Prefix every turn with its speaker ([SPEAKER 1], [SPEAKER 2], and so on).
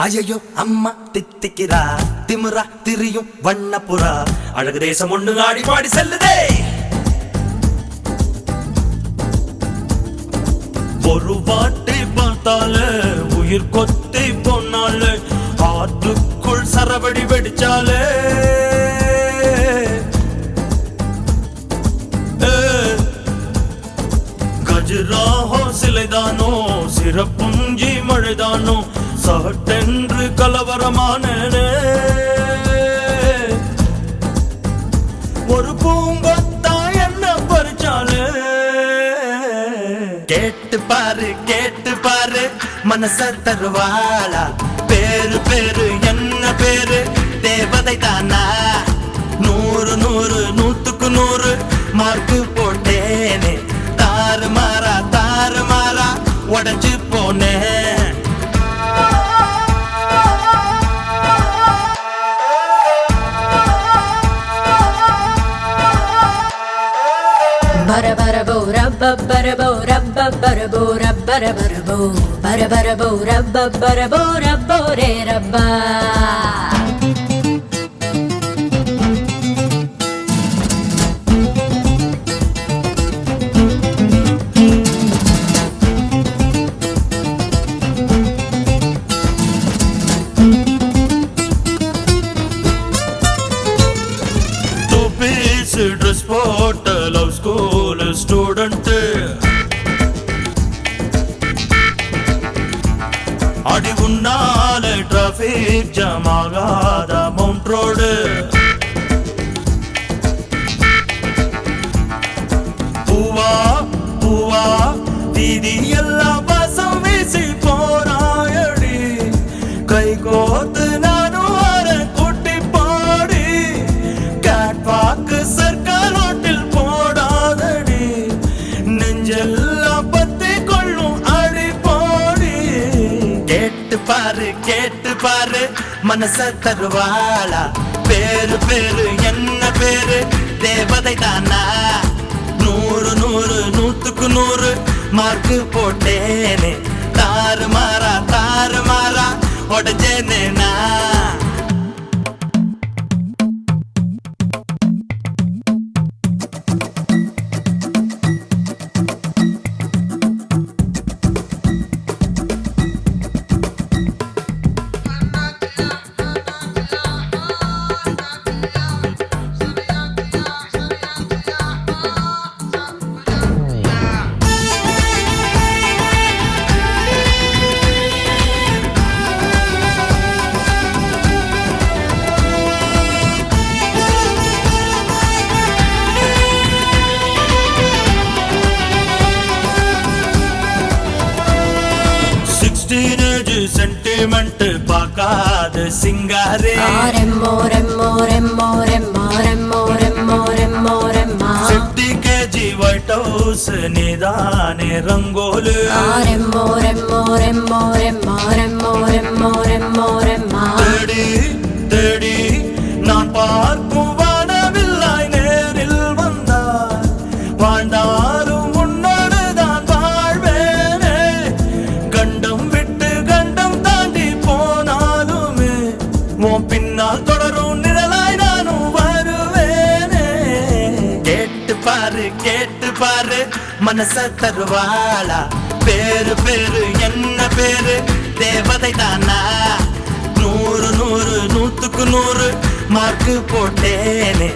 [SPEAKER 1] ஐயோ அம்மா தித்திக்கிறா திமுறா திரியும் வண்ண புறா அழகு தேசம் ஒண்ணு ஆடி பாடி செல்லுதே. ஒரு வாட்டை பார்த்தாலே உயிர் கொத்தி போனாலே ஆற்றுக்குள் சரவடி வெடிச்சாலே கஜராஹோ சிலைதானோ சிறப்புஞ்சி மழைதானோ சட்டென்று கலவரமானே ஒரு பூங்கொத்தா என்ன பறிச்சாலே. கேட்டு பாரு மனச தருவாளா பேரு பேரு என்ன பேரு தேவதை தானா 100 100 100க்கு 100 மார்க்கு போட்டேனே தாறு மாறா உடஞ்சு போனே.
[SPEAKER 2] Barabarabo rabbarabo rabbarabo rabbarabo barabarabo rabbarabo rabbo re rabba.
[SPEAKER 1] Dress போட்ட லவ் ஸ்கூல் ஸ்டூடெண்ட் அடி உன்னால டிராபிக் ஜாம் ஆகாத மவுண்ட் ரோடு பூவா தீதி எல்லாம் வாசம் வீசி போறாயடி கை கோத்து நானும் வர குட்டி பாடி கேட்வாக்கு சர்க்கார் ஹோட்டல் போடாதடி நெஞ்செல்லாம் பத்தி கொள்ளும் அடி போடி. கேட்டு பாரு மனச தருவாளா பேரு பேரு என்ன பேரு தேவதை தானா 100 100 100க்கு 100 மார்க்கு போட்டேனே தாறு மாறா உடஞ்சேனே நான். சென்டிமெண்ட் பார்க்காத சிங்காரே சிட்டி கேஜி ஒயிட் ஹவுஸ் நீதானே ரங்கோலு தேடி நான் பார்க்கும் வானவில்லாய் நேரில் வந்தார் வாழ்ந்தாலும் பின்னால் தொடரும் நிழலாய் நானும் வருவேனே. கேட்டு பாரு மனச தருவாளா பேரு பேரு என்ன பேரு தேவதை தானா 100 100 100க்கு 100 மார்க்கு போட்டேனே